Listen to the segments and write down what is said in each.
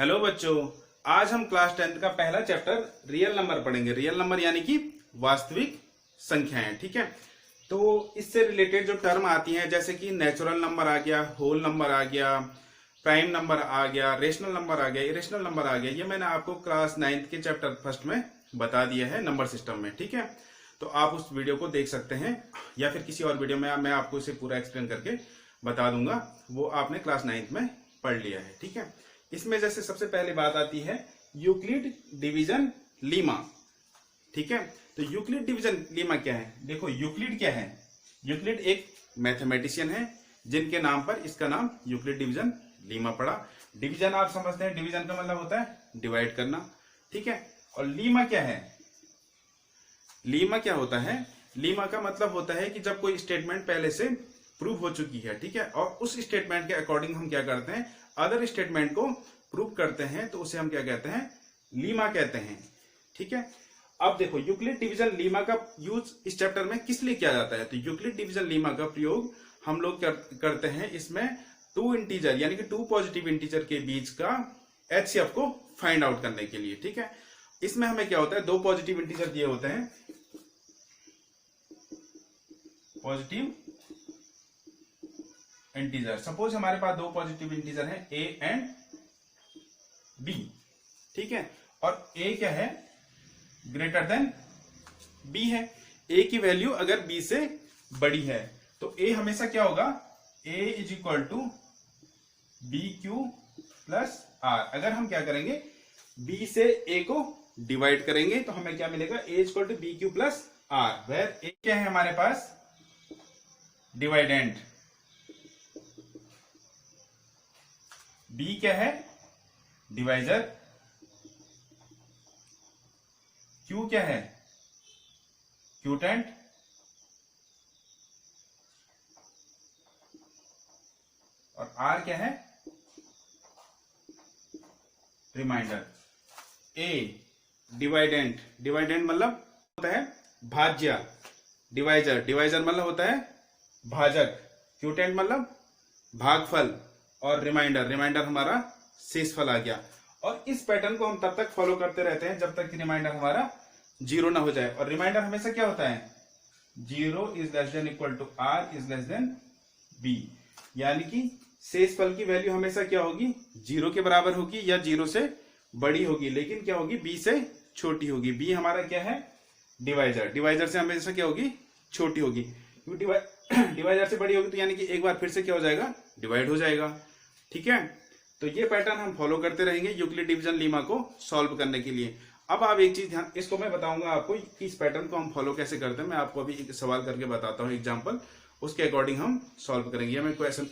Hello बच्चों, आज हम क्लास 10th का पहला चैप्टर रियल नंबर पढ़ेंगे। रियल नंबर यानी कि वास्तविक संख्याएं। ठीक है, तो इससे रिलेटेड जो टर्म आती हैं जैसे कि नेचुरल नंबर आ गया, होल नंबर आ गया, प्राइम नंबर आ गया, रेशनल नंबर आ गया, इरेशनल नंबर आ गया, ये मैंने आपको क्लास 9th के चैप्टर फर्स्ट में बता दिया है नंबर सिस्टम में। ठीक है, तो आप उस वीडियो को देख सकते हैं या फिर किसी और वीडियो में मैं आपको इसे पूरा एक्सप्लेन करके बता दूंगा, वो आपने क्लास 9th में पढ़ लिया है। ठीक है, इसमें जैसे सबसे पहले बात आती है यूक्लिड डिवीजन लीमा। ठीक है, तो यूक्लिड डिवीजन लीमा क्या है? देखो यूक्लिड क्या है? यूक्लिड एक मैथमेटिशियन है जिनके नाम पर इसका नाम यूक्लिड डिवीजन लीमा पड़ा। डिवीजन आप समझते हैं, डिवीजन का मतलब होता है डिवाइड करना। ठीक है, और लीमा क्या है? लीमा क्या होता है? लीमा का मतलब होता है कि जब कोई स्टेटमेंट पहले से प्रूव हो चुकी है, ठीक है, और उस स्टेटमेंट के अकॉर्डिंग हम क्या करते हैं, अदर स्टेटमेंट को प्रूव करते हैं, तो उसे हम क्या कहते हैं? लीमा कहते हैं। ठीक है, अब देखो यूक्लिड डिवीजन लीमा का यूज इस चैप्टर में किस लिए किया जाता है? तो यूक्लिड डिवीजन लीमा का प्रयोग हम लोग करते हैं इसमें टू इंटीजर यानी कि टू पॉजिटिव इंटीजर के बीच का एचसीएफ को फाइंड आउट करने के लिए। ठीक है, इसमें हमें क्या होता है, दो पॉजिटिव इंटीजर दिए होते हैं, पॉजिटिव इंटीजर। सपोज हमारे पास दो पॉजिटिव इंटीजर हैं ए एंड बी। ठीक है, और ए क्या है? ग्रेटर देन बी है। ए की वैल्यू अगर बी से बड़ी है तो ए हमेशा क्या होगा? A is equal to b q plus r. अगर हम क्या करेंगे, बी से ए को डिवाइड करेंगे तो हमें क्या मिलेगा? A is equal to b q plus r, where a क्या है हमारे पास? डिवाइडेंड। बी क्या है? डिवाइजर। क्यू क्या है? क्यूटेंट। और आर क्या है? रिमाइंडर। ए डिवाइडेंट। डिवाइडेंट मतलब होता है भाज्य। डिवाइजर। डिवाइजर मतलब होता है भाजक। क्यूटेंट मतलब भागफल। और रिमाइंडर। रिमाइंडर हमारा शेषफल आ गया। और इस पैटर्न को हम तब तक फॉलो करते रहते हैं जब तक कि रिमाइंडर हमारा जीरो ना हो जाए। और रिमाइंडर हमेशा क्या होता है? Zero is less than equal to R is less than B, यानी कि शेषफल की वैल्यू हमेशा क्या होगी? जीरो के बराबर होगी या जीरो से बड़ी होगी, लेकिन क्या होगी? बी से छोटी होगी। बी हमारा क्या है? डिवाइजर। डिवाइजर से हमेशा क्या होगी? छोटी होगी। डिवाइजर से बड़ी होगी तो यानी कि एक बार फिर से क्या हो जाएगा? डिवाइड हो जाएगा। ठीक है, तो ये पैटर्न हम फॉलो करते रहेंगे यूक्लिड डिवीजन लीमा को सॉल्व करने के लिए। अब आप एक चीज ध्यान, इसको मैं बताऊंगा आपको कि इस पैटर्न को हम फॉलो कैसे करते हैं। मैं आपको अभी एक सवाल करके बताता हूँ एग्जांपल, उसके अकॉर्डिंग हम सॉल्व करेंगे। मैं क्वेश्चन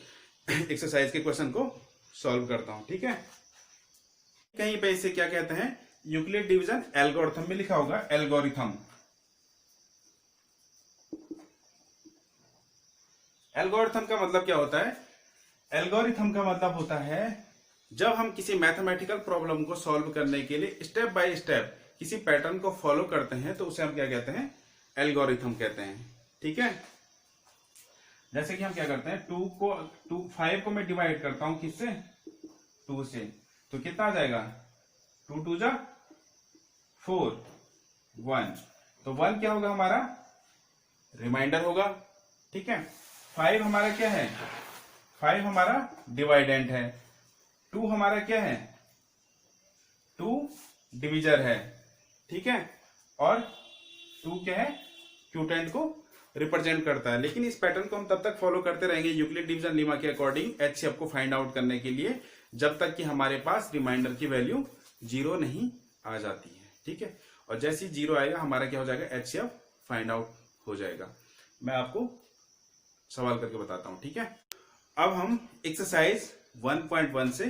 एक्सरसाइज के क्वेश्चन को सॉल्व करता हूँ। ठीक है, कहीं पे इसे क्या कहते हैं? यूक्लिड डिवीजन एल्गोरिथम में लिखा होगा एल्गोरिथम। एल्गोरिथम का मतलब क्या होता है? एल्गोरिथम का मतलब होता है जब हम किसी मैथमेटिकल प्रॉब्लम को सॉल्व करने के लिए स्टेप बाय स्टेप किसी पैटर्न को फॉलो करते हैं तो उसे हम क्या कहते हैं? एल्गोरिथम कहते हैं। ठीक है, जैसे कि हम क्या करते हैं, 5 को मैं डिवाइड करता हूं किससे? 2 से, तो कितना आ जाएगा? 2 2 जा 4, 1, तो 1 क्या होगा हमारा? रिमाइंडर होगा। ठीक है, 5 हमारा क्या है? 5 हमारा डिवाइडेंट है। 2 हमारा क्या है? 2 डिविजर है। ठीक है, और 2 क्या है? क्यूटेंट को रिप्रेजेंट करता है। लेकिन इस पैटर्न को हम तब तक फॉलो करते रहेंगे यूक्लिड डिवीजन लीमा के अकॉर्डिंग एचसीएफ को फाइंड आउट करने के लिए, जब तक कि हमारे पास रिमाइंडर की वैल्यू जीरो नहीं आ जाती है। ठीक है, और जैसे ही जीरो आएगा हमारा क्या हो जाएगा? एचसीएफ फाइंड आउट हो जाएगा। मैं आपको सवाल करके बताता हूं। ठीक है, अब हम एक्सरसाइज 1.1 से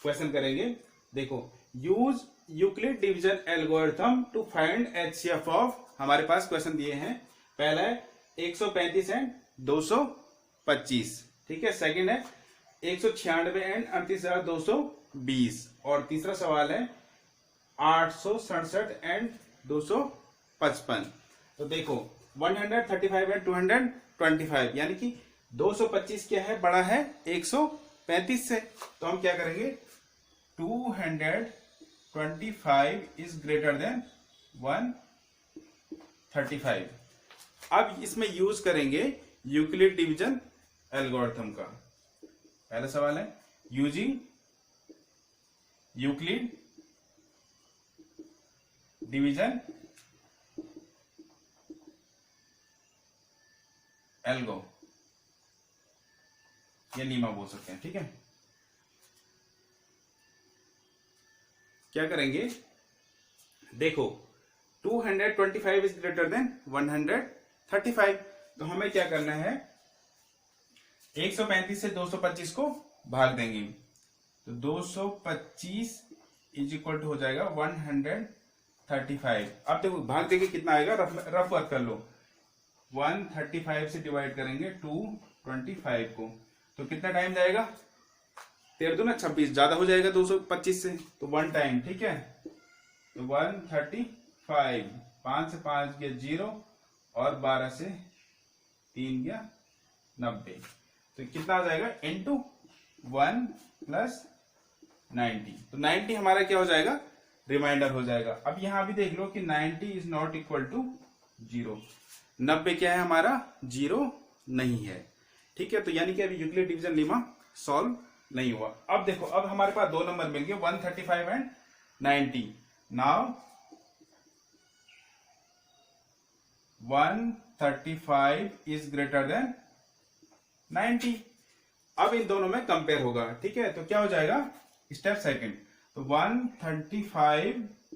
क्वेश्चन करेंगे। देखो, use Euclid division algorithm to find HCF of, हमारे पास क्वेश्चन दिए हैं। पहला है 135 एंड 225। ठीक है, सेकंड है 196 एंड 38,220। और तीसरा सवाल है 867 एंड 255। तो देखो 135 एंड 225 यानी कि 225 क्या है? बड़ा है 135 से। तो हम क्या करेंगे? 225 इज ग्रेटर देन 135। अब इसमें यूज करेंगे यूक्लिड डिवीजन एल्गोरिथम का। पहला सवाल है यूजिंग यूक्लिड डिवीजन एल्गो, या लीमा बोल सकते हैं, ठीक है। क्या करेंगे, देखो 225 इज ग्रेटर देन 135, तो हमें क्या करना है, 135 से 225 को भाग देंगे, तो 225 इज इक्वल टू हो जाएगा 135। अब देखो भाग देंगे कितना आएगा, रफ वर्क कर लो, 135 से डिवाइड करेंगे 225 को, तो कितना टाइम जाएगा, 13 दूना 26, ज्यादा हो जाएगा 225 से, तो 1 टाइम, ठीक है। तो 135, 5 से 5 गया 0 और 12 से 3 गया 90, तो कितना आ जाएगा, इंटू 1 प्लस 90, तो 90 हमारा क्या हो जाएगा, रिमाइंडर हो जाएगा। अब यहां भी देख लो कि 90 इज नॉट इक्वल टू 0, 90 क्या है हमारा, 0 नहीं है, ठीक है। तो यानी कि अभी यूक्लिड डिवीजन लीमा सॉल्व नहीं हुआ। अब देखो, अब हमारे पास दो नंबर मिल गए 135 and 90। Now 135 is greater then 90। अब इन दोनों में कंपेयर होगा, ठीक है। तो क्या हो जाएगा, स्टेप सेकंड, तो 135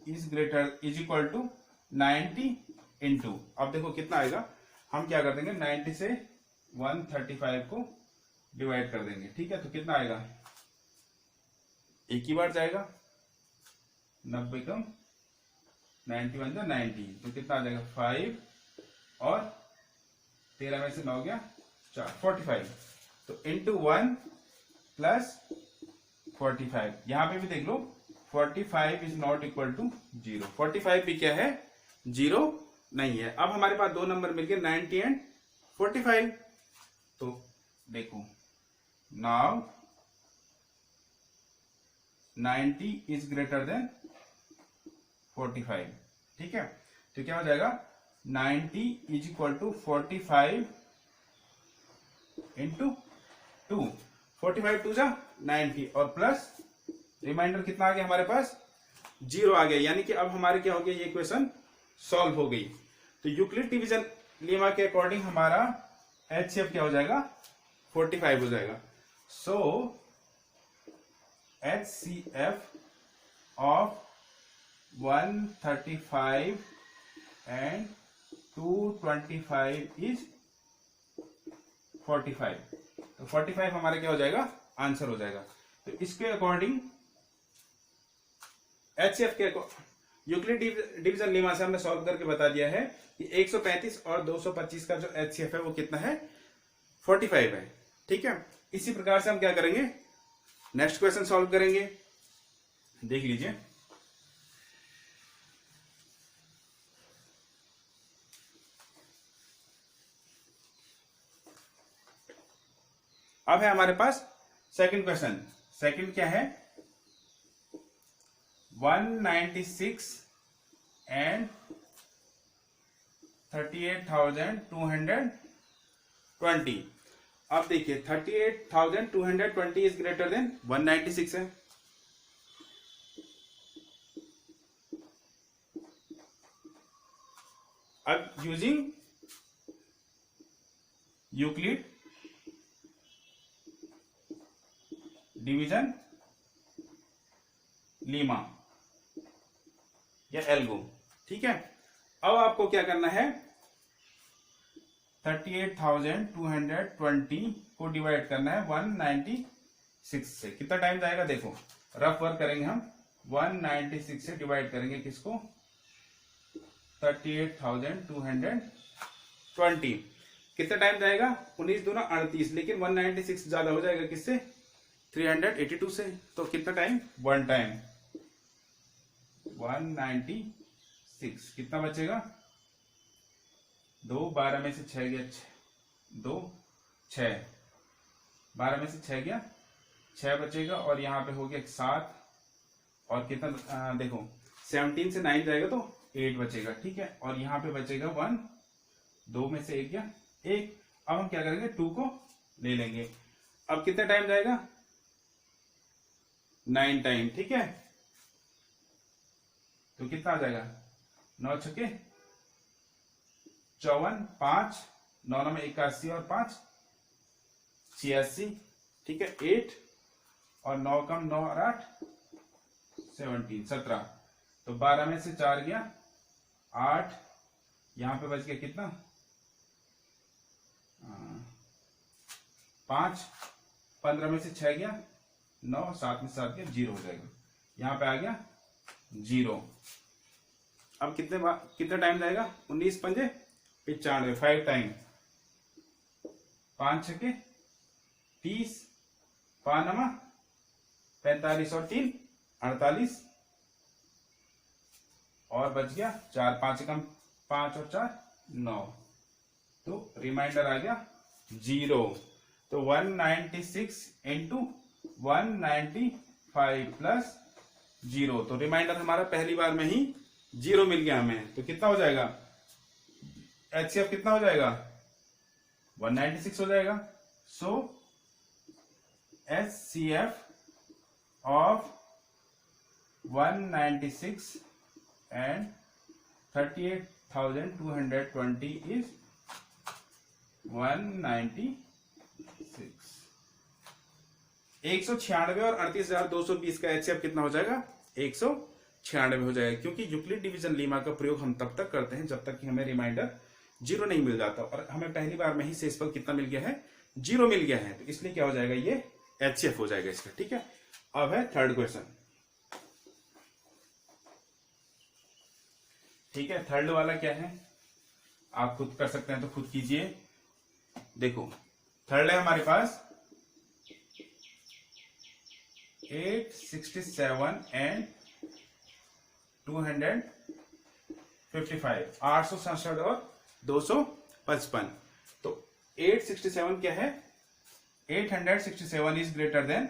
इज इक्वल टू 90 इंटू, अब देखो कितना आएगा, हम क्या कर देंगे, 90 से 135 को डिवाइड कर देंगे, ठीक है। तो कितना आएगा, एक ही बार जाएगा, 90 कम 91 जो 90, तो कितना आ जाएगा 5 और 13 में से 9 गया 4, 45, तो इंटू 1 प्लस 45, यहां पे भी देख लो 45 इज नॉट इक्वल टू 0, 45 भी क्या है, 0 नहीं है। अब हमारे पास दो नंबर मिल गए 90 एंड 45, तो देखो नाउ 90 इज ग्रेटर देन 45, ठीक है। तो क्या हो जाएगा, 90 इज इक्वल टू 45 इंटू 2, 45 टू जा 90 और प्लस रिमाइंडर कितना आ गया हमारे पास, 0 आ गया, यानी कि अब हमारे क्या हो गया, ये इक्वेशन सॉल्व हो गई। तो यूक्लिड डिवीजन लीमा के अकॉर्डिंग हमारा HCF क्या हो जाएगा, 45 हो जाएगा। सो HCF ऑफ 135 एंड 225 इज 45, तो 45 हमारा क्या हो जाएगा, आंसर हो जाएगा। तो इसके अकॉर्डिंग HCF के यूक्लिड डिवीजन लीमा से हमने सॉल्व करके बता दिया है कि 135 और 225 का जो HCF है वो कितना है, 45 है, ठीक है। इसी प्रकार से हम क्या करेंगे, नेक्स्ट क्वेश्चन सॉल्व करेंगे, देख लीजिए। अब है हमारे पास सेकंड क्वेश्चन। सेकंड क्या है, 196 एंड 38,220। अब देखिए 38,220 इज ग्रेटर देन 196 है। अब यूजिंग यूक्लिड डिवीजन लीमा या एल्गो, ठीक है। अब आपको क्या करना है, 38,220 को डिवाइड करना है 196 से, कितना टाइम जाएगा, देखो रफ वर्क करेंगे हम, 196 से डिवाइड करेंगे किसको, 38,220, कितना टाइम जाएगा, 19 दूना 38, लेकिन 196 ज्यादा हो जाएगा किससे, 382 से, तो कितना टाइम, 1 टाइम, 196, कितना बचेगा, 2, 12 में से 6 गया 2, 6, 12 में से 6 गया 6 बचेगा, और यहाँ पे हो गया 7, और कितना देखो 17 से 9 जाएगा तो 8 बचेगा, ठीक है। और यहाँ पे बचेगा 1, 2 में से 1 गया 1। अब हम क्या करेंगे 2 को ले लेंगे। अब कितना टाइम जाएगा 9 टाइम, ठीक है। तो कितना आ जाएगा 9 छके 54, 5 9 में 81 और 5 86, ठीक है। 8 और 9 कम 9 और 8 17। तो 12 में से 4 गया 8, यहां पे बच गया कितना 5, 15 में से 6 गया 9, 7 में से 7 गया 0 हो जाएगा। यहां पे आ गया 0। अब कितना टाइम जाएगा 19 पंजे 95, 5 टाइम, 5 छके 30, 5 नमा 45 और 3 48, और बच गया 4, 5 कम 5 और 4 9। तो रिमाइंडर आ गया 0। तो 196 इंटू 195 प्लस 0। तो रिमाइंडर हमारा पहली बार में ही 0 मिल गया हमें। तो कितना हो जाएगा HCF कितना हो जाएगा 196 हो जाएगा। सो HCF ऑफ 196 and 38,220 is 196। 196 और 38,220 का HCF कितना हो जाएगा 196 हो जाएगा, क्योंकि यूक्लिड डिवीजन लीमा का प्रयोग हम तब तक करते हैं जब तक कि हमें रिमाइंडर 0 नहीं मिल जाता, और हमें पहली बार में ही शेषफल कितना मिल गया है 0 मिल गया है। तो इसलिए क्या हो जाएगा ये HCF हो जाएगा इसका, ठीक है। अब है थर्ड क्वेश्चन, ठीक है। थर्ड वाला क्या है आप खुद कर सकते हैं तो खुद कीजिए। देखो थर्ड है हमारे पास 867 एंड 255, 867 और 255। तो 867 क्या है 867 इज ग्रेटर देन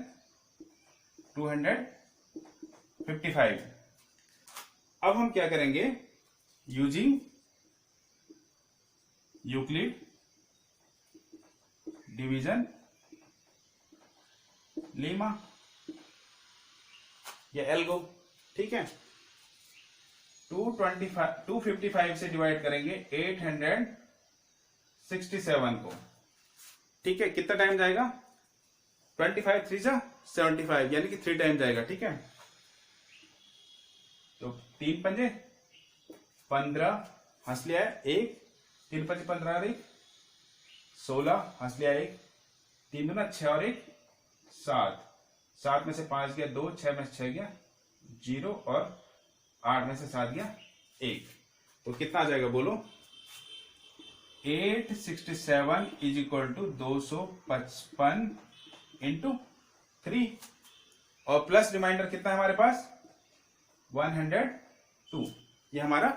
255। अब हम क्या करेंगे यूजिंग यूक्लिड डिवीजन लीमा या एल्गो, ठीक है। 255 से डिवाइड करेंगे 867 को, ठीक है। कितना टाइम जाएगा 25 3 जा 75, यानी कि 3 टाइम जाएगा, ठीक है। तो 3 पंजे 15 हंस लिया है 1, 3 पंजे 15 और 1 16 हंस लिया 1, 3 दूना 6 और 1 7, 7 में से 5 गया 2, 6 में से 6 गया 0 और 8 में से 7 गया 1। तो कितना आ जाएगा बोलो 867 इज इक्वल टू 255 इंटू 3, और प्लस रिमाइंडर कितना है हमारे पास 102। ये हमारा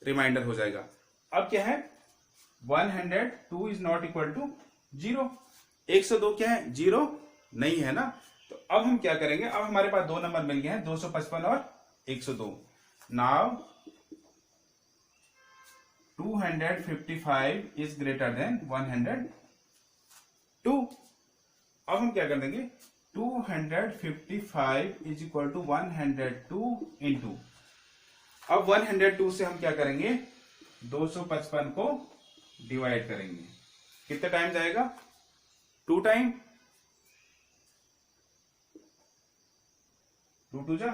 रिमाइंडर हो जाएगा। अब क्या है 102 इज नॉट इक्वल टू 0। 102 क्या है 0 नहीं है ना। तो अब हम क्या करेंगे, अब हमारे पास 2 नंबर मिल गए हैं 255 और 102। Now 255 is greater then 102। अब हम क्या कर देंगे 255 इज इक्वल टू 102 इंटू, अब 102 से हम क्या करेंगे 255 को डिवाइड करेंगे। कितना टाइम जाएगा 2 टाइम, 2 2 जा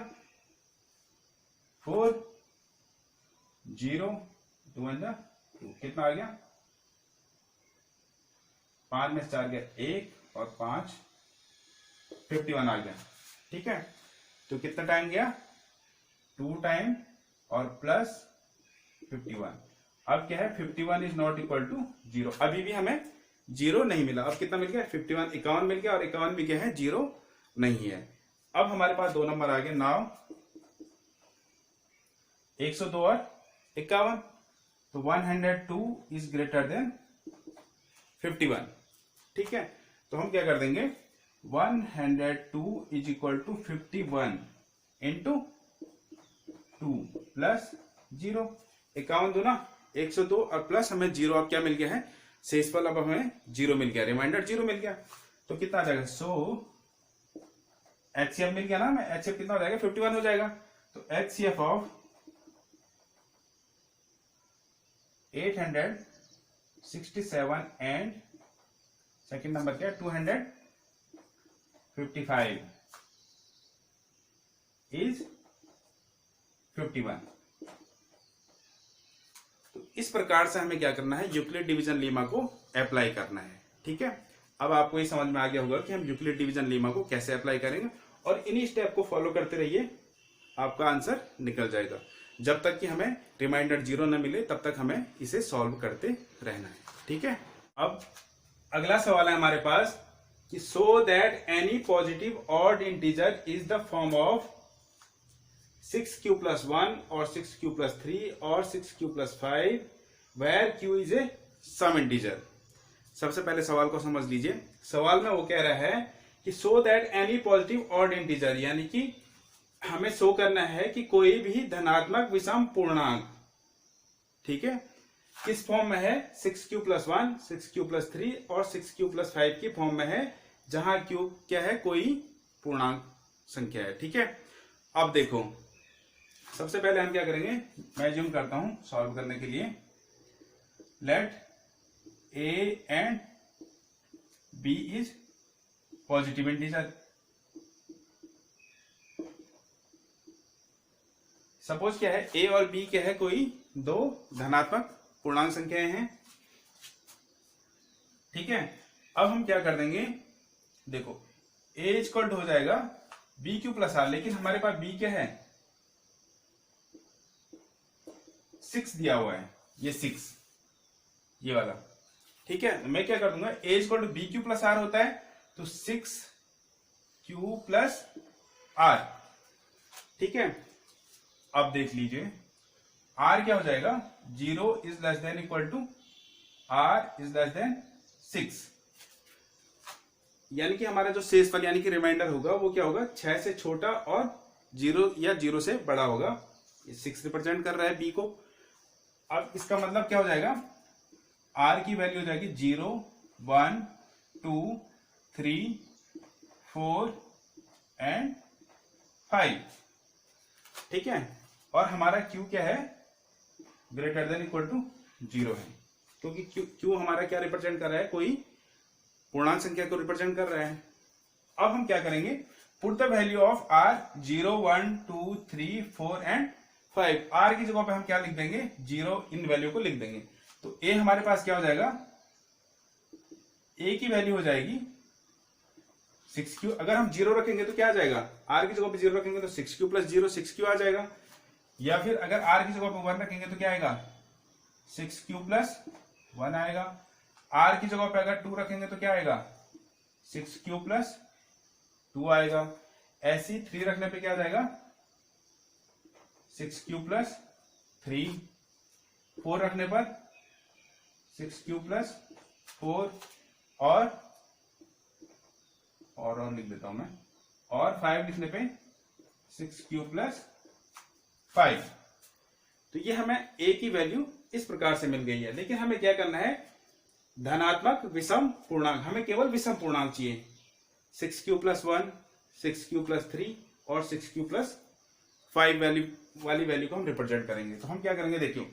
4, 0 2 1 जा 2, कितना आ गया 5 में से 4 गया 1 और 5 51 आ गया, ठीक है। तो कितना टाइम गया 2 टाइम और प्लस 51। अब क्या है 51 इज नॉट इक्वल टू 0। अभी भी हमें 0 नहीं मिला। अब कितना मिल गया 51, 51 मिल गया, और 51 भी क्या है 0 नहीं है। अब हमारे पास 2 नंबर आ गए। नाउ 102 और 51, तो 102 इज ग्रेटर देन 51, ठीक है। तो हम क्या कर देंगे 102 is equal to 51 into 2 plus 0। 51 दूना 102 और प्लस हमें 0 अब क्या मिल गया है, शेषफल अब हमें 0 मिल गया, रिमाइंडर 0 मिल गया। तो कितना आ जाएगा, सो HCF मिल गया ना हमें, HCF कितना हो जाएगा, 51 हो जाएगा। तो HCF of 867 and second number क्या है 255 इज 51। तो इस प्रकार से हमें क्या करना है, यूक्लिड डिवीजन लीमा को अप्लाई करना है। ठीक है, अब आपको ये समझ में आ गया होगा कि हम यूक्लिड डिवीजन लीमा को कैसे अप्लाई करेंगे, और इन्हीं स्टेप को फॉलो करते रहिए, आपका आंसर निकल जाएगा। जब तक कि हमें रिमाइंडर 0 न मिले तब तक हमें इसे सॉल्व करते रहना है। ठीक है, अब अगला सवाल है हमारे पास कि so that any positive odd integer is the form of 6q plus 1 और 6q plus 3 और 6q plus 5 where q is a some integer. सबसे पहले सवाल को समझ लीजिए। सवाल में वो कह रहा है कि so that any positive odd integer, यानी कि हमें शो करना है कि कोई भी धनात्मक विषम पूर्णांक, ठीक है, किस फॉर्म में है, 6q plus 1, 6q plus 3 और 6q plus 5 की फॉर्म में है, जहां q क्या है, कोई पूर्णांक संख्या है। ठीक है, अब देखो सबसे पहले हम क्या करेंगे, मैं ज्यूम करता हूं सॉल्व करने के लिए, let a and b is positive integer. Suppose क्या है, a और b क्या है, कोई दो धनात्मक पूर्णांक संख्याएं हैं। ठीक है, अब हम क्या कर देंगे, देखो a इक्वल हो जाएगा bq प्लस r, लेकिन हमारे पास b क्या है, 6 दिया हुआ है, ये 6 ये वाला। ठीक है, मैं क्या कर दूंगा, a equal to bq plus r होता है, तो 6q प्लस r। ठीक है, अब देख लीजिए r क्या हो जाएगा, 0 is less than equal to r is less than 6, यानी कि हमारा जो शेषफल यानी कि रिमाइंडर होगा वो क्या होगा, 6 से छोटा और 0 या 0 से बड़ा होगा। ये 6 रिप्रेजेंट कर रहा है b को। अब इसका मतलब क्या हो जाएगा, r की वैल्यू हो जाएगी 0, 1, 2, 3, 4 एंड 5। ठीक है, और हमारा q क्या है, ग्रेटर देन इक्वल टू 0 है, क्योंकि q हमारा क्या रिप्रेजेंट कर रहा है, कोई पूर्णांक संख्या को रिप्रेजेंट कर रहा है। अब हम क्या करेंगे, put the value of r 0, 1, 2, 3, 4 and 5। r की जगह पे हम क्या लिख देंगे, 0 इन वैल्यू को लिख देंगे। तो a हमारे पास क्या हो जाएगा, a की वैल्यू हो जाएगी 6q। अगर हम 0 रखेंगे तो क्या आ जाएगा, r की जगह पे 0 रखेंगे तो 6q प्लस 0 6q आ जाएगा, या फिर अगर r की जगह पे 1 रखेंगे तो क्या आएगा, 6q प्लस 1 आएगा। r की जगह पे अगर 2 रखेंगे तो क्या आएगा, 6q प्लस 2 आएगा। ऐसे ही 3 रखने पे क्या आ जाएगा, 6q प्लस 3। 4 रखने पर 6q प्लस 4 और लिख देता हूं मैं, और 5 लिखने पे 6q प्लस 5। तो ये हमें a की वैल्यू इस प्रकार से मिल गई है। लेकिन हमें क्या करना है, धनात्मक विषम पूर्णांक, हमें केवल विषम पूर्णांक चाहिए। 6q प्लस 1, 6q प्लस 3 और 6q प्लस 5 वाली वैल्यू को हम रिप्रेजेंट करेंगे। तो हम क्या करेंगे, देखियो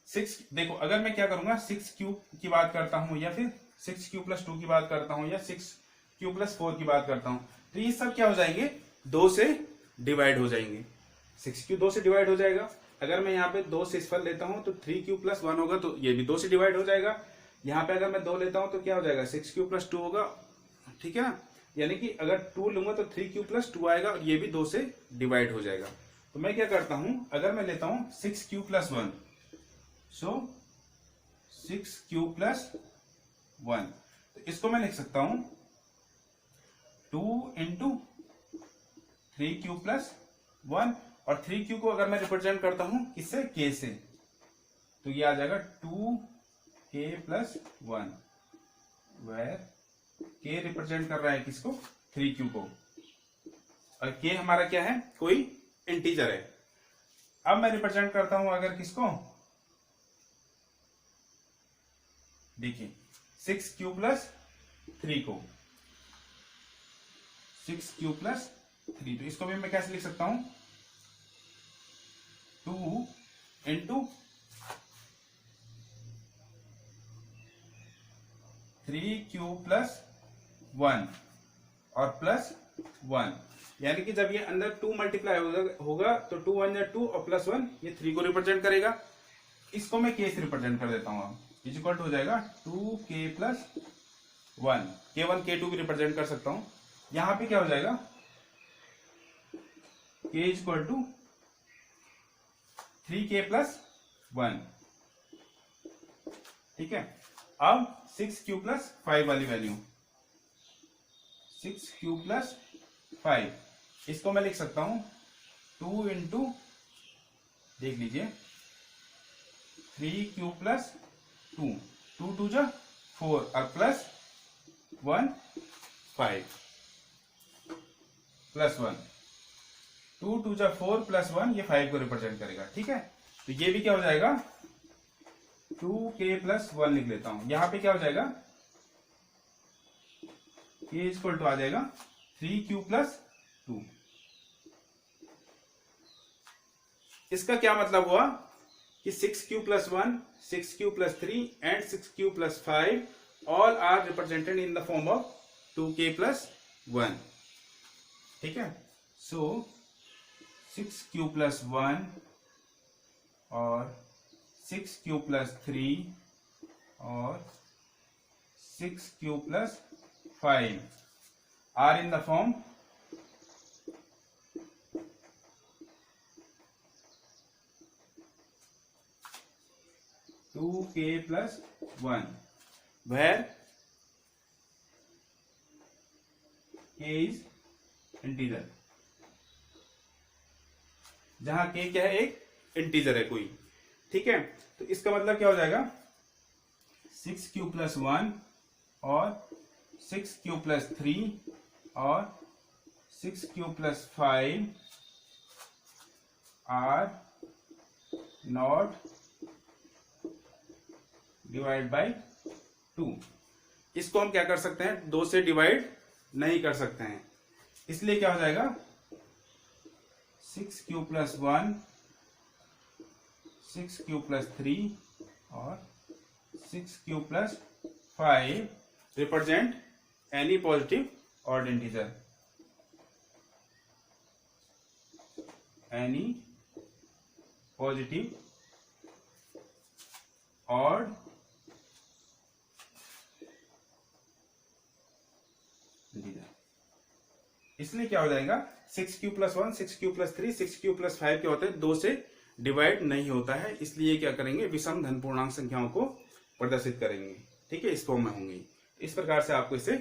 6, देखो अगर मैं क्या करूंगा, 6q की बात करता हूं, या फिर 6q प्लस 2 की बात करता हूं, या 6q प्लस 4 की बात करता हूं, तो ये सब क्या हो जाएंगे, 2 से डिवाइड हो जाएंगे। 6q 2 से डिवाइड हो जाएगा। अगर मैं यहाँ पे 2 शेषफल लेता हूं तो 3q प्लस 1 होगा, तो ये भी 2 से डिवाइड हो जाएगा। यहाँ पे अगर मैं 2 लेता हूं तो क्या हो जाएगा, 6q प्लस 2 होगा। ठीक है ना, यानी कि अगर 2 लूंगा तो 3q प्लस 2 आएगा, और ये भी 2 से डिवाइड हो जाएगा। तो मैं क्या करता हूं, अगर मैं लेता हूं 6q प्लस 1, सो 6q प्लस 1, तो इसको मैं लिख सकता हूं 2 इंटू 3q प्लस 1, और 3q को अगर मैं रिप्रेजेंट करता हूं किससे, k से, तो ये आ जाएगा 2k plus 1, where k represent कर रहा है किसको, 3q को। और के हमारा क्या है, कोई इंटीजर है। अब मैं रिप्रेजेंट करता हूं अगर किसको, देखिए 6q प्लस 3 को, 6q प्लस 3, तो इसको भी मैं कैसे लिख सकता हूं, 2 इंटू 3q प्लस 1 और प्लस 1, यानी कि जब ये अंदर 2 मल्टीप्लाई होगा तो 2 1 या 2 और प्लस 1 ये 3 को रिप्रेजेंट करेगा। इसको मैं k से रिप्रेजेंट कर देता हूं, इज इक्वल टू हो जाएगा 2k प्लस 1, k1 k2 भी रिप्रेजेंट कर सकता हूं। यहां पे क्या हो जाएगा, k is equal to 3k plus 1, ठीक है। अब 6q प्लस 5 वाली वैल्यू, 6q प्लस 5, इसको मैं लिख सकता हूं 2 इंटू, देख लीजिए 3q प्लस 2, 2 2 जा 4 और प्लस 1 5 प्लस 1, 2 2 जा 4 प्लस 1, ये 5 को रिप्रेजेंट करेगा, ठीक है। तो ये भी क्या हो जाएगा, 2k प्लस 1 लिख लेता हूं। यहां पे क्या हो जाएगा, k इक्वल टू आ जाएगा 3q प्लस 2। इसका क्या मतलब हुआ कि 6q plus 1, 6q plus 3 and 6q plus 5 all are represented in the form of 2k plus 1, ठीक है। सो 6q प्लस 1 और 6q प्लस 3 और 6q plus 5 are in the form 2k plus 1, where k is integer, जहां k क्या है, एक integer है कोई, ठीक है। तो इसका मतलब क्या हो जाएगा, 6q प्लस 1 और 6q प्लस 3 और 6q plus 5 are not divide by 2। इसको हम क्या कर सकते हैं, 2 से डिवाइड नहीं कर सकते हैं, इसलिए क्या हो जाएगा 6q प्लस 1, 6q प्लस 3 और 6q plus 5 represent any positive odd integer, any positive odd integer। इसलिए क्या हो जाएगा, 6q plus 1, 6q plus 3, 6q plus 5 क्या होते हैं, 2 से डिवाइड नहीं होता है, इसलिए क्या करेंगे, विषम धन पूर्णांक संख्याओं को प्रदर्शित करेंगे, ठीक है, इस फॉर्म में होंगी। इस प्रकार से आपको इसे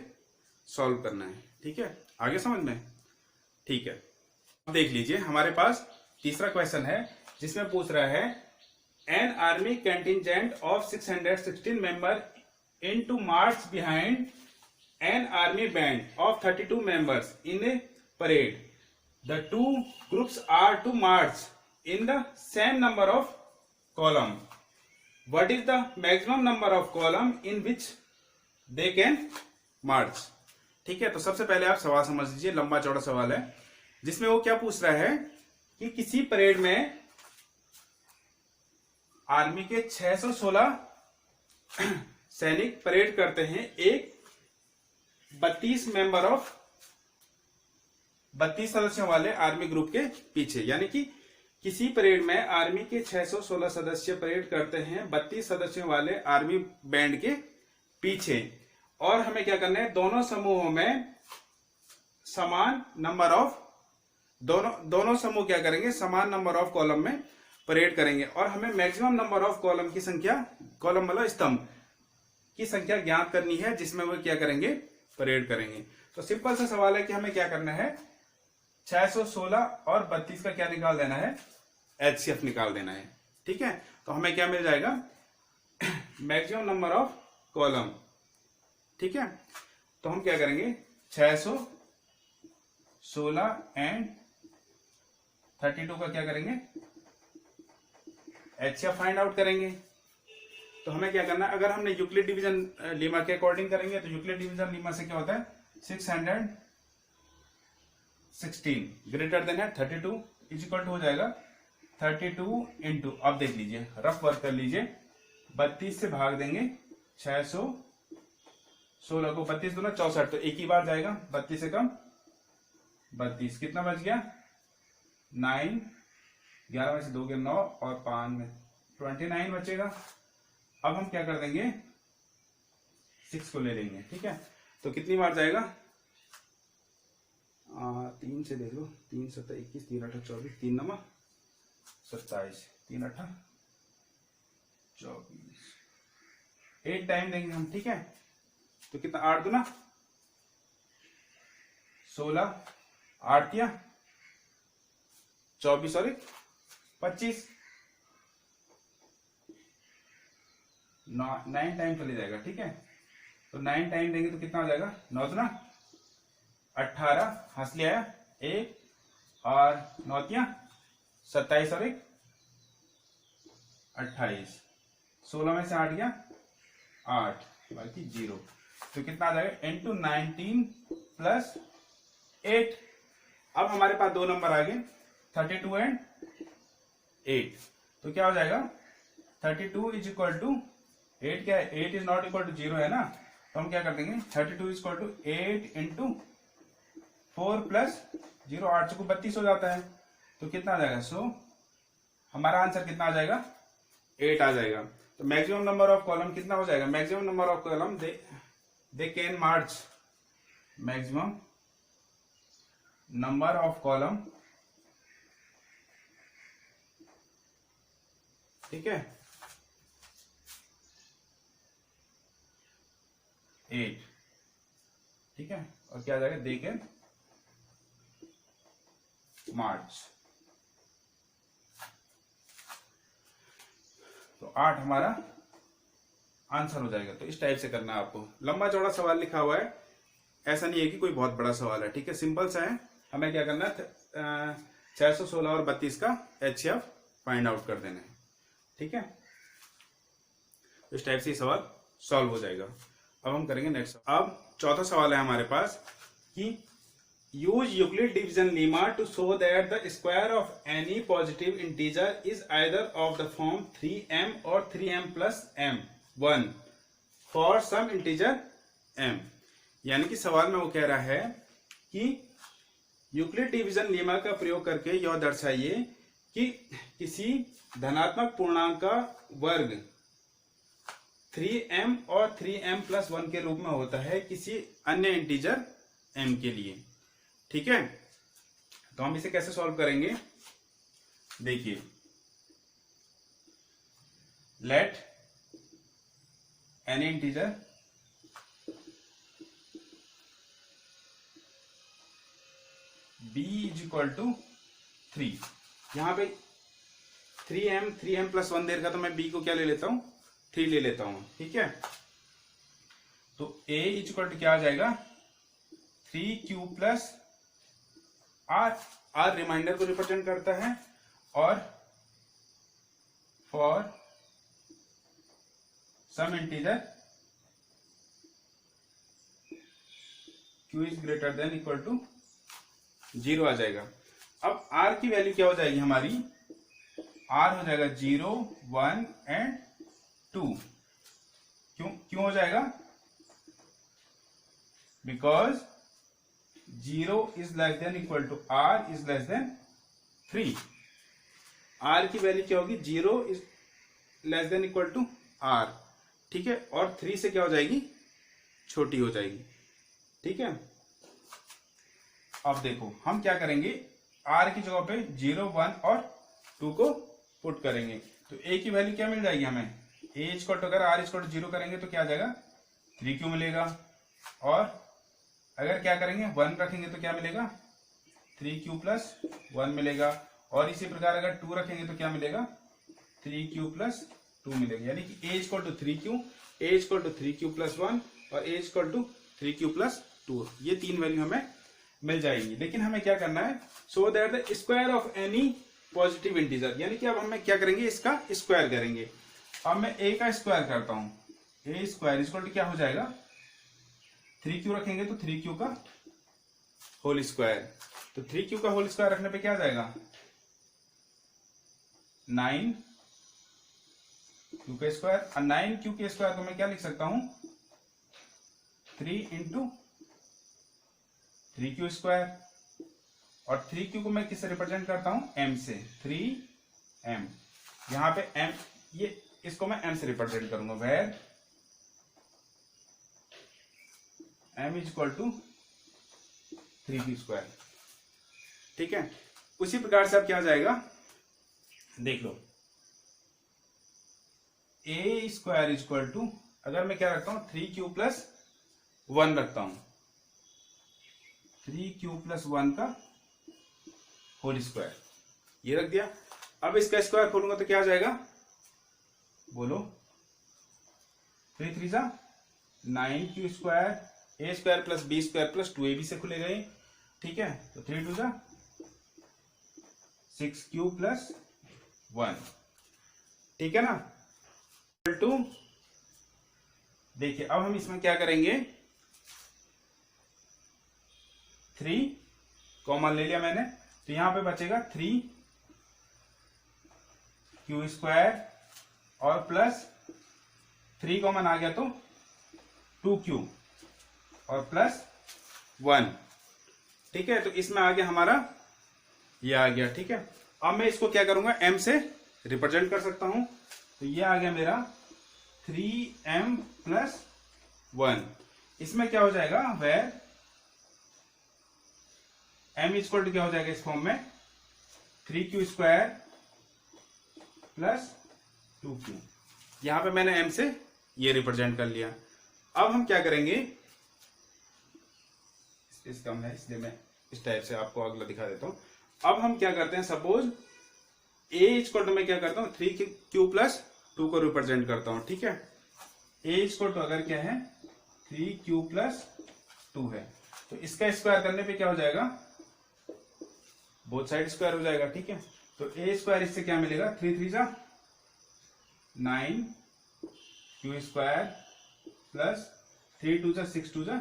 सॉल्व करना है, ठीक है, आगे समझ में, ठीक है। अब देख लीजिए हमारे पास तीसरा क्वेश्चन है, जिसमें पूछ रहा है an army contingent of 616 member in to march behind an army band of 32 members in a parade, the two groups are to march in the same number of column, what is the maximum number of column in which they can march. ठीक है, तो सबसे पहले आप सवाल समझ लीजिए, लंबा चौड़ा सवाल है, जिसमें वो क्या पूछ रहा है कि किसी परेड में आर्मी के 616 सैनिक परेड करते हैं एक 32 सदस्यों वाले आर्मी ग्रुप के पीछे, यानी कि किसी परेड में आर्मी के 616 सदस्य परेड करते हैं 32 सदस्यों वाले आर्मी बैंड के पीछे, और हमें क्या करना है, दोनों समूहों में समान नंबर ऑफ दोनों समूह क्या करेंगे, समान नंबर ऑफ कॉलम में परेड करेंगे, और हमें मैक्सिमम नंबर ऑफ कॉलम की संख्या, कॉलम मतलब स्तंभ की संख्या ज्ञात करनी है जिसमें वो क्या करेंगे, परेड करेंगे। तो सिंपल सा सवाल है कि हमें क्या करना है, 616 और 32 का क्या निकाल देना है, एचसीएफ निकाल देना है। ठीक है, तो हमें क्या मिल जाएगा, मैक्सिमम नंबर ऑफ कॉलम। ठीक है, तो हम क्या करेंगे, 616 16 एंड 32 का क्या करेंगे, HCF फाइंड आउट करेंगे। तो हमें क्या करना है, अगर हमने यूक्लिड डिवीजन लीमा के अकॉर्डिंग करेंगे तो यूक्लिड डिवीजन लीमा से क्या होता है 616 ग्रेटर देन है 32 इज इक्वल टू हो जाएगा 32 इंटू, अब देख लीजिए रफ वर्क कर लीजिए, 32 से भाग देंगे 616 को, 32 दूना 64, तो एक ही बार जाएगा 32 से कम 32, कितना बच गया 9, 11 में से 2 गया 9 और 5 में 29 बचेगा। अब हम क्या कर देंगे 6 को ले लेंगे, ठीक है। तो कितनी बार जाएगा 3 से देख लो, 3 7 21 3 8 24, 3 9 27, 3 8 24, 8 टाइम देंगे हम, ठीक है। तो कितना 8 दूना 16, 8 किया 24 और 25, 9 टाइम चले जाएगा, ठीक है। तो 9 टाइम देंगे तो कितना हो जाएगा 9 दूना 18, हंस लिया 1 और 9 तिया 27 और 1 28, 16 में से 8 गया 8 बाकी 0, तो कितना आ जाएगा इंटू 19 प्लस 8। अब हमारे पास दो नंबर आ गए 32 एंड 8, तो क्या हो जाएगा 32 इज इक्वल टू 8, क्या है 8 इज नॉट इक्वल टू 0 है ना, तो हम क्या कर देंगे 32 is equal to 8 into 4 plus 0, 8 को 32 हो जाता है, तो कितना आ जाएगा, सो हमारा आंसर कितना आ जाएगा 8 आ जाएगा। तो मैक्सिमम नंबर ऑफ कॉलम कितना हो जाएगा, maximum number of column they can merge, maximum number of column, ठीक है 8, ठीक है। और क्या आ जाएगा दे कैन मार्च, तो 8 हमारा आंसर हो जाएगा। तो इस टाइप से करना है आपको, लंबा चौड़ा सवाल लिखा हुआ है, ऐसा नहीं है कि कोई बहुत बड़ा सवाल है, ठीक है, सिंपल सा है। हमें क्या करना है 616 और 32 का HCF फाइंड आउट कर देना है, ठीक है। इस टाइप से सवाल सॉल्व हो जाएगा। अब हम करेंगे नेक्स्ट। अब चौथा सवाल है हमारे पास कि use Euclid division lemma to show that the square of any positive integer is either of the form 3m और 3m plus m1 for some integer m। यानी कि सवाल में वो कह रहा है कि यूक्लिड डिवीजन लीमा का प्रयोग करके यह दर्शाइए कि किसी धनात्मक पूर्णांक का वर्ग 3m और 3m प्लस 1 के रूप में होता है किसी अन्य इंटीजर m के लिए, ठीक है। तो हम इसे कैसे सॉल्व करेंगे, देखिए let any integer b is equal to 3, यहां पे 3m प्लस 1 देर का, तो मैं b को क्या ले लेता हूं 3 ले लेता हूं, ठीक है। तो a इज इक्वल टू क्या आ जाएगा 3q प्लस r रिमाइंडर को रिप्रेजेंट करता है, और for some integer q is greater than equal to 0 आ जाएगा। अब r की वैल्यू क्या हो जाएगी हमारी, r हो जाएगा 0 1 एंड 2। क्यों हो जाएगा, because 0 is less than equal to r is less than 3। r की वैल्यू क्या होगी 0 is less than equal to r, ठीक है, और 3 से क्या हो जाएगी छोटी हो जाएगी, ठीक है। अब देखो हम क्या करेंगे, r की जगह पे 0 1 और 2 को पुट करेंगे, तो a की वैल्यू क्या मिल जाएगी हमें, a इक्वल टू अगर r इक्वल टू 0 करेंगे तो क्या आ जाएगा 3q मिलेगा, और अगर क्या करेंगे 1 रखेंगे तो क्या मिलेगा 3q प्लस 1 मिलेगा, और इसी प्रकार अगर 2 रखेंगे तो क्या मिलेगा 3q प्लस 2 मिलेगा। यानी कि a equal to 3q, a equal to 3q plus 1 और a equal to 3q plus 2, ये तीन वैल्यू हमें मिल जाएंगी। लेकिन हमें क्या करना है, so that the square of any positive integer, यानी कि अब हमें क्या करेंगे, इसका स्क्वायर करेंगे। अब मैं ए का स्क्वायर करता हूं, ए स्क्वायर इक्वल टू क्या हो जाएगा, 3q रखेंगे तो 3q का होल स्क्वायर। तो 3q का होल स्क्वायर रखने पे क्या आ जाएगा, 9q का स्क्वायर। और 9q के स्क्वायर को मैं क्या लिख सकता हूं, 3 इंटू 3q स्क्वायर। और 3q को मैं किससे रिप्रेजेंट करता हूं, m से, 3m। यहां पे m, ये इसको मैं m से रिप्रेजेंट करूंगा, where m is equal to 3q square. ठीक है, उसी प्रकार से अब क्या आ जाएगा, देख लो, a square is equal to, अगर मैं क्या रखता हूं, 3q प्लस 1 रखता हूं, 3q प्लस 1 का होल स्क्वायर, ये रख दिया। अब इसका स्क्वायर खोलूंगा तो क्या आ जाएगा, बोलो, 3 3 जा 9q square, a square plus b square plus 2ab से खुले गए। ठीक है, तो 3 2 जा 6q प्लस 1। ठीक है ना, टू। देखिए अब हम इसमें क्या करेंगे, 3 कॉमन ले लिया मैंने, तो यहां पे बचेगा 3q स्क्वायर और प्लस 3 कॉमन आ गया तो 2q और प्लस 1। ठीक है, तो इसमें आ गया हमारा, ये आ गया। ठीक है, अब मैं इसको क्या करूंगा, m से रिप्रेजेंट कर सकता हूं, तो ये आ गया मेरा 3m प्लस 1। इसमें क्या हो जाएगा, वेर m इक्वल टू क्या हो जाएगा इस फॉर्म में, 3q स्क्वायर प्लस 2q। यहां पे मैंने m से ये रिप्रेजेंट कर लिया। अब हम क्या करेंगे, स्पेस कम है इसलिए मैं इस टाइप से आपको अगला दिखा देता हूं। अब हम क्या करते हैं, सपोज a इक्वल टू मैं क्या करता हूं, 3q प्लस 2 को रिप्रेजेंट करता हूं। ठीक है, a इक्वल टू अगर क्या है, 3q प्लस 2 है, तो इसका स्क्वायर करने पे क्या हो जाएगा, बोथ साइड स्क्वायर हो जाएगा। ठीक है, तो a स्क्वायर इससे क्या मिलेगा, 3 3 जा 9q स्क्वायर प्लस 3 2 जा 6 2 जा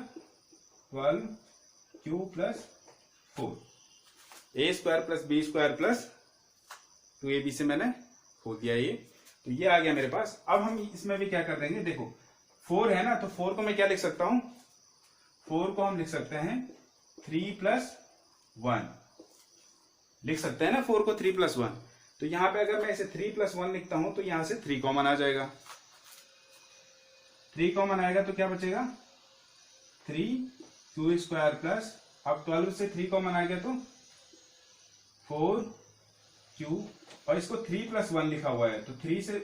12q plus 4, a square plus b square plus 2ab से मैंने खोल दिया ये, तो ये आ गया मेरे पास। अब हम इसमें भी क्या कर देंगे, देखो 4 है ना, तो 4 को मैं क्या लिख सकता हूं, 4 को हम लिख सकते हैं 3 प्लस 1 लिख सकते हैं ना, 4 को 3 प्लस 1। तो यहां पे अगर मैं इसे 3 प्लस 1 लिखता हूं तो यहां से 3 कॉमन आ जाएगा, 3 कॉमन आएगा तो क्या बचेगा, 3q स्क्वायर प्लस, अब 12 से 3 कॉमन आ गया तो 4q, और इसको 3 प्लस 1 लिखा हुआ है, तो 3 से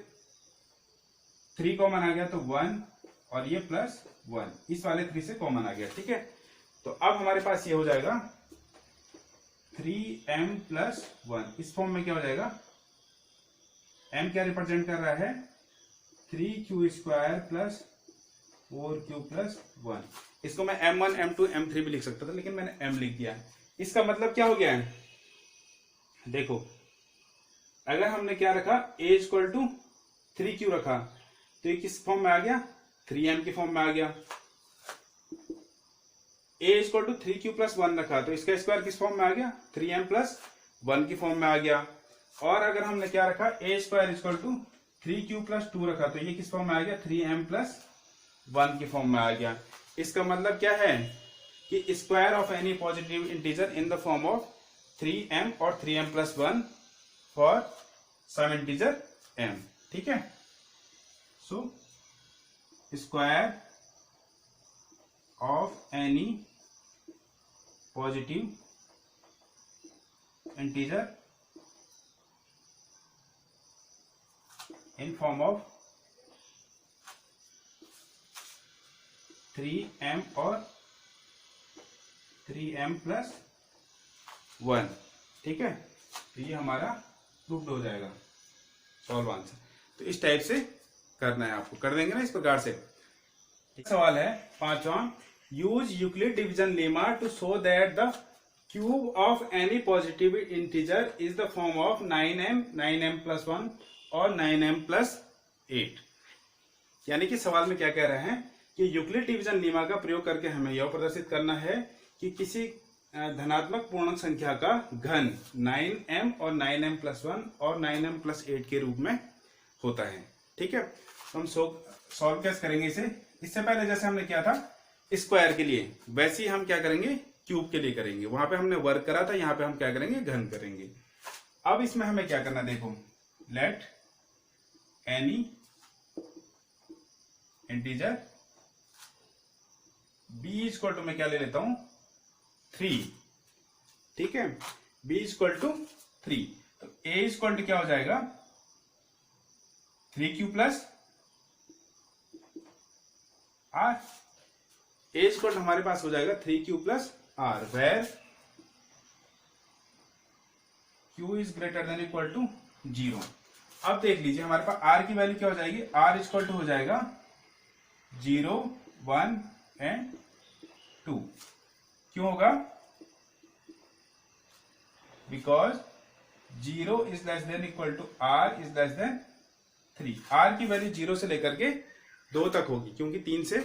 3 कॉमन आ गया तो 1, और ये प्लस 1, इस वाले 3 से कॉमन आ गया। ठीक है, तो अब हमारे पास ये हो जाएगा 3m प्लस 1। इस फॉर्म में क्या हो जाएगा, m क्या रिप्रेजेंट कर रहा है, 3q square plus 4q plus 1। इसको मैं m1 m2 m3 भी लिख सकता था, लेकिन मैंने m लिख दिया। इसका मतलब क्या हो गया है, देखो अगर हमने क्या रखा, a इक्वल टू 3q रखा, तो ये किस फॉर्म में आ गया, 3m के फॉर्म में आ गया। a equal to 3q plus 1 रखा, तो इसका स्क्वायर किस फॉर्म में आ गया, 3m प्लस 1 की फॉर्म में आ गया। और अगर हमने क्या रखा, a square equal to 3q plus 2 रखा, तो ये किस फॉर्म में आ गया, 3m प्लस 1 की फॉर्म में आ गया। इसका मतलब क्या है कि square of any positive integer in the form of 3m और 3m plus 1 for some integer m। ठीक है, so square of any positive integer in form of 3m और 3m प्लस 1। ठीक है, तो ये हमारा प्रूव्ड हो जाएगा, सॉल्व आंसर। तो इस टाइप से करना है आपको, कर देंगे ना इस प्रकार से। सवाल है 5वां, use Euclid division lemma to show that the cube of any positive integer is the form of 9m 9m+1 और 9m+8। यानी कि सवाल में क्या कह रहे हैं कि यूक्लिड डिवीजन लेमा का प्रयोग करके हमें यह प्रदर्शित करना है कि किसी धनात्मक पूर्णांक संख्या का घन 9m और 9m+1 और 9m+8 के रूप में होता है। ठीक है, तो हम सॉल्व कैसे करेंगे इसे। इससे पहले जैसे हमने किया था स्क्वायर के लिए, वैसे ही हम क्या करेंगे क्यूब के लिए करेंगे। वहां पे हमने वर्ग करा था, यहाँ पे हम क्या करेंगे घन करेंगे। अब इसमें हमें क्या करना, देखो let any integer b equal to मैं क्या ले लेता हूं 3। ठीक है, b इक्वल टू 3, तो a इक्वल टू क्या हो जाएगा 3q plus r। a equal to हमारे पास हो जाएगा 3q plus r, where q is greater than equal to 0। अब देख लीजिए हमारे पास r की वैल्यू क्या हो जाएगी, r इक्वल टू हो जाएगा 0 1 एंड 2। क्यों होगा, because 0 is less than equal to r is less than 3। r की वैल्यू 0 से लेकर के 2 तक होगी, क्योंकि 3 से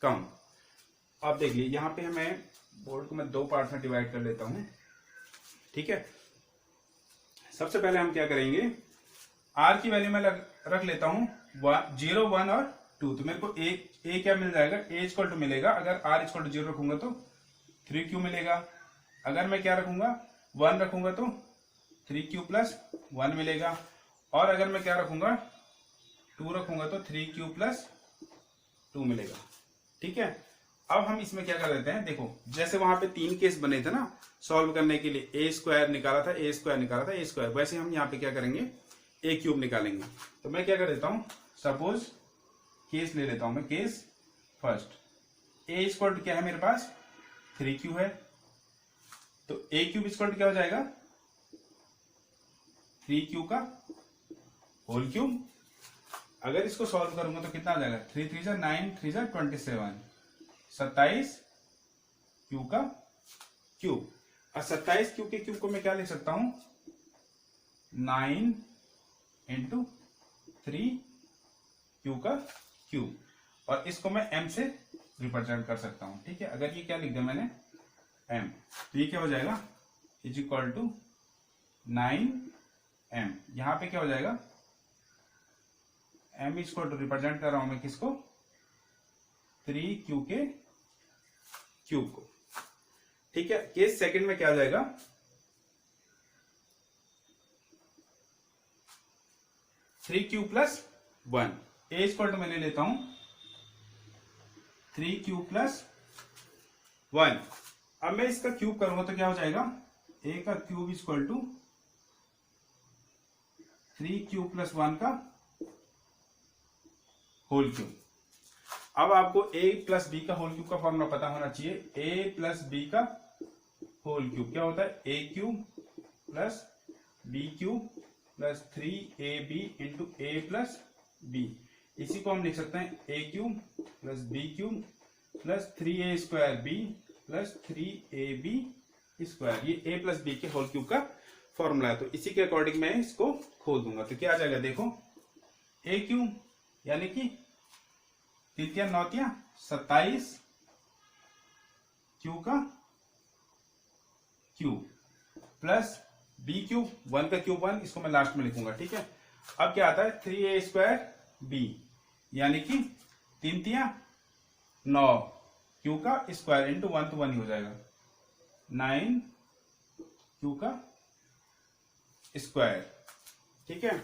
कम। अब देख लीजिए यहाँ पे हमें बोर्ड को मैं 2 पार्ट में डिवाइड कर लेता हूं। ठीक है, सबसे पहले हम क्या करेंगे, r की वैल्यू मैं रख लेता हूं 0 1 और 2। तो मेरे को a क्या मिल जाएगा, a इक्वल टू मिलेगा, अगर r इक्वल टू 0 रखूंगा तो 3q मिलेगा, अगर मैं क्या रखूंगा 1 रखूंगा तो 3q प्लस 1 मिलेगा, और अगर मैं क्या रखूंगा 2 रखूंगा तो 3q प्लस 2 मिलेगा। ठीक है, अब हम इसमें क्या कर देते हैं, देखो जैसे वहां पे 3 केस बने थे ना सॉल्व करने के लिए, a स्क्वायर निकाला था, a स्क्वायर निकाला था, a स्क्वायर, वैसे हम यहाँ पे क्या करेंगे a क्यूब निकालेंगे। तो मैं क्या कर देता हूं, सपोज केस ले लेता हूं मैं, case first, a equal to क्या है मेरे पास 3q है, तो a क्यूब इक्वल टू क्या हो जाएगा 3q का होल क्यूब। अगर इसको सॉल्व करूंगा तो कितना आ जाएगा, 3 3 9 3 27, 27 क्यू का क्यूब। और 27 क्यू के क्यूब को मैं क्या लिख सकता हूं 9 इंटू 3 क्यू का क्यूब, और इसको मैं m से रिप्रेजेंट कर सकता हूं। ठीक है, अगर ये क्या लिख दिया मैंने m, तो ये क्या हो जाएगा इज इक्वल टू 9m। यहां पे क्या हो जाएगा m इक्वल टू रिप्रेजेंट कर रहा हूं मैं किसको 3q के क्यूब को। ठीक है, केस सेकंड में क्या आ जाएगा 3q plus 1, a equal to मैं ले लेता हूं 3q प्लस 1। अब मैं इसका क्यूब करूंगा तो क्या हो जाएगा, a का cube equal to 3q plus 1 का होल क्यूब। अब आपको a प्लस बी का होल क्यूब का फॉर्मूला पता होना चाहिए, a प्लस बी का होल क्यूब क्या होता है, a cube plus b cube plus 3ab into a plus b. इसी को हम लिख सकते हैं a cube plus b cube plus 3a square b plus 3ab square. ये a प्लस बी के होल क्यूब का फॉर्मूला है, तो इसी के अकॉर्डिंग मैं इसको खोल दूंगा। तो क्या आ जाएगा, देखो a क्यूब यानी कि 3 3 9 27 क्यू का क्यूब प्लस बी क्यूब 1 का क्यूब 1, इसको मैं लास्ट में लिखूंगा। ठीक है, अब क्या आता है 3a स्क्वायर बी यानी कि 3 3 9 क्यू का स्क्वायर इंटू 1 तो 1 ही हो जाएगा 9 क्यू का स्क्वायर। ठीक है,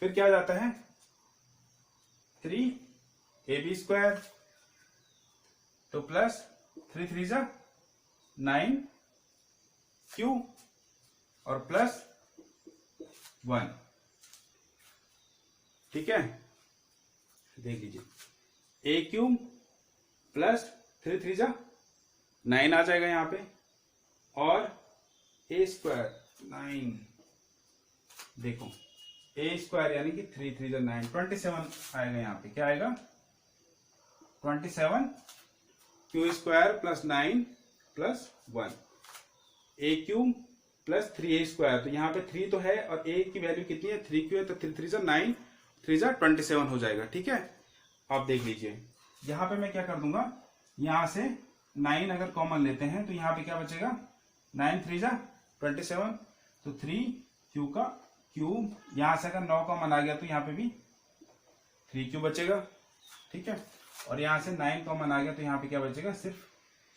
फिर क्या आ जाता है 3ab स्क्वायर तो प्लस 3 3 9 क्यू और प्लस 1। ठीक है, देख लीजिए a क्यूब प्लस 3 3 9 आ जाएगा यहाँ पे, और a स्क्वायर 9, देखो a स्क्वायर यानी कि 3 3 9 27 आएगा। यहाँ पे क्या आएगा 27 क्यू स्क्वायर प्लस 9 प्लस 1 ए क्यूब प्लस 3a स्क्वायर। तो यहाँ पे 3 तो है और a की वैल्यू कितनी है, 3q है, तो 3 3 9, 3 27 हो जाएगा। ठीक है, आप देख लीजिए यहाँ पे मैं क्या कर दूंगा, यहाँ से 9 अगर कॉमन लेते हैं तो यहाँ पे क्या बचेगा, 9 3 27, तो 3q का क्यूब, यहाँ से अगर 9 कॉमन आ गया तो यहाँ पे भी 3q बचेगा। ठीक है, और यहाँ से 9 कॉमन आ गया तो यहाँ पे क्या बचेगा, सिर्फ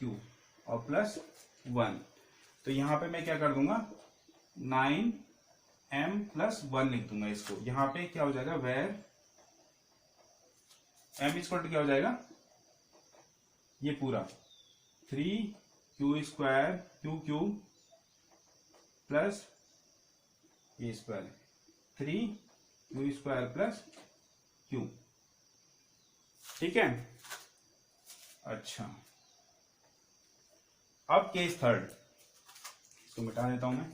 q और प्लस 1। तो यहाँ पे मैं क्या कर दूंगा, 9m प्लस 1 लिख दूंगा इसको। यहाँ पे क्या हो जाएगा, वेर m इक्वल टू क्या हो जाएगा, ये पूरा 3q square q cube plus a square, 3q square plus q। ठीक है, अच्छा अब केस थर्ड, इसको मिटा देता हूं मैं।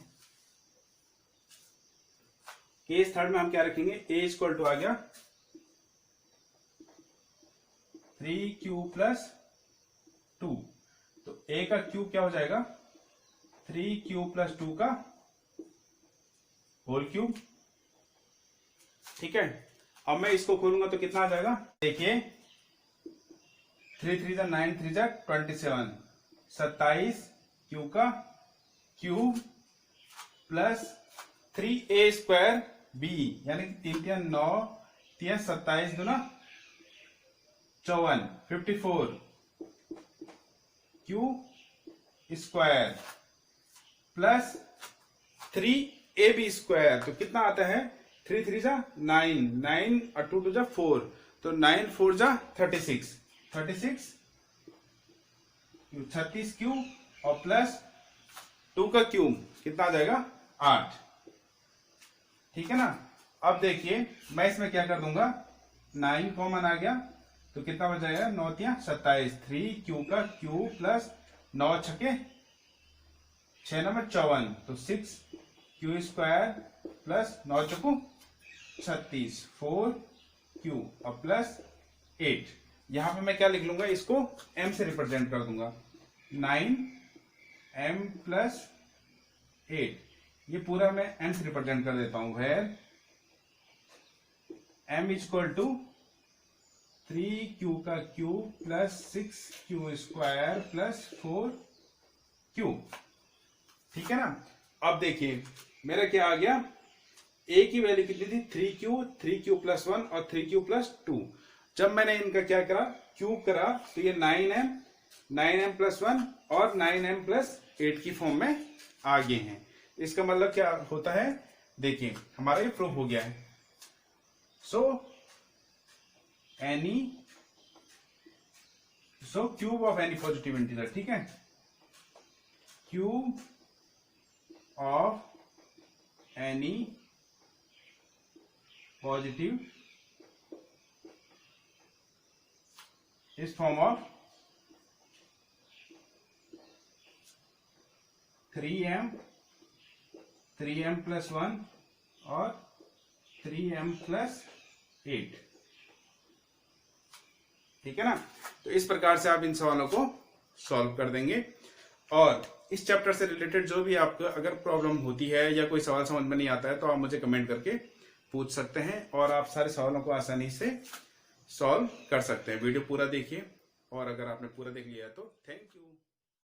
केस थर्ड में हम क्या रखेंगे, a इक्वल टू आ गया 3q प्लस 2, तो a का क्यूब क्या हो जाएगा, 3q प्लस 2 का होल क्यूब। ठीक है, अब मैं इसको खोलूंगा तो कितना आ जाएगा, देखिए 3 3 9 3 27, 27 q का cube plus 3a square b, यानी कि 3 3 9, 3 27 दूना 54, 54 q square plus 3ab square, तो कितना आता है, 3 3 9, 9 और 2 2 4, तो 9 4 36, 36 क्यूब और प्लस 2 का क्यूब कितना आ जाएगा, 8। ठीक है ना, अब देखिए मैं इसमें क्या कर दूंगा, 9 कॉमन आ गया तो कितना बच जाएगा, 9 3 27, 3q का क्यूब प्लस 9 छके 6 9 54, तो 6q स्क्वायर प्लस 9 चौको 36, 4q और प्लस 8। यहां पे मैं क्या लिख लूंगा, इसको m से रिप्रेजेंट कर दूंगा, 9m प्लस 8, ये पूरा मैं m से रिप्रेजेंट कर देता हूं, where m equal to 3q का cube plus 6q square plus 4q। ठीक है ना, अब देखिए मेरा क्या आ गया, a की वैल्यू कितनी थी, 3q प्लस 1 और 3q प्लस 2। जब मैंने इनका क्या करा, क्यूब करा, तो ये 9m प्लस 1 और 9m प्लस 8 की फॉर्म में आ गए हैं। इसका मतलब क्या होता है, देखिए हमारा ये प्रूफ हो गया है। सो cube of any positive integer, ठीक है, क्यूब ऑफ एनी पॉजिटिव इस फॉर्म ऑफ 3m प्लस 1 और 3m प्लस 8। ठीक है ना, तो इस प्रकार से आप इन सवालों को सॉल्व कर देंगे। और इस चैप्टर से रिलेटेड जो भी आपको अगर प्रॉब्लम होती है या कोई सवाल समझ में नहीं आता है तो आप मुझे कमेंट करके पूछ सकते हैं और आप सारे सवालों को आसानी से सॉल्व कर सकते हैं। वीडियो पूरा देखिए और अगर आपने पूरा देख लिया तो थैंक यू।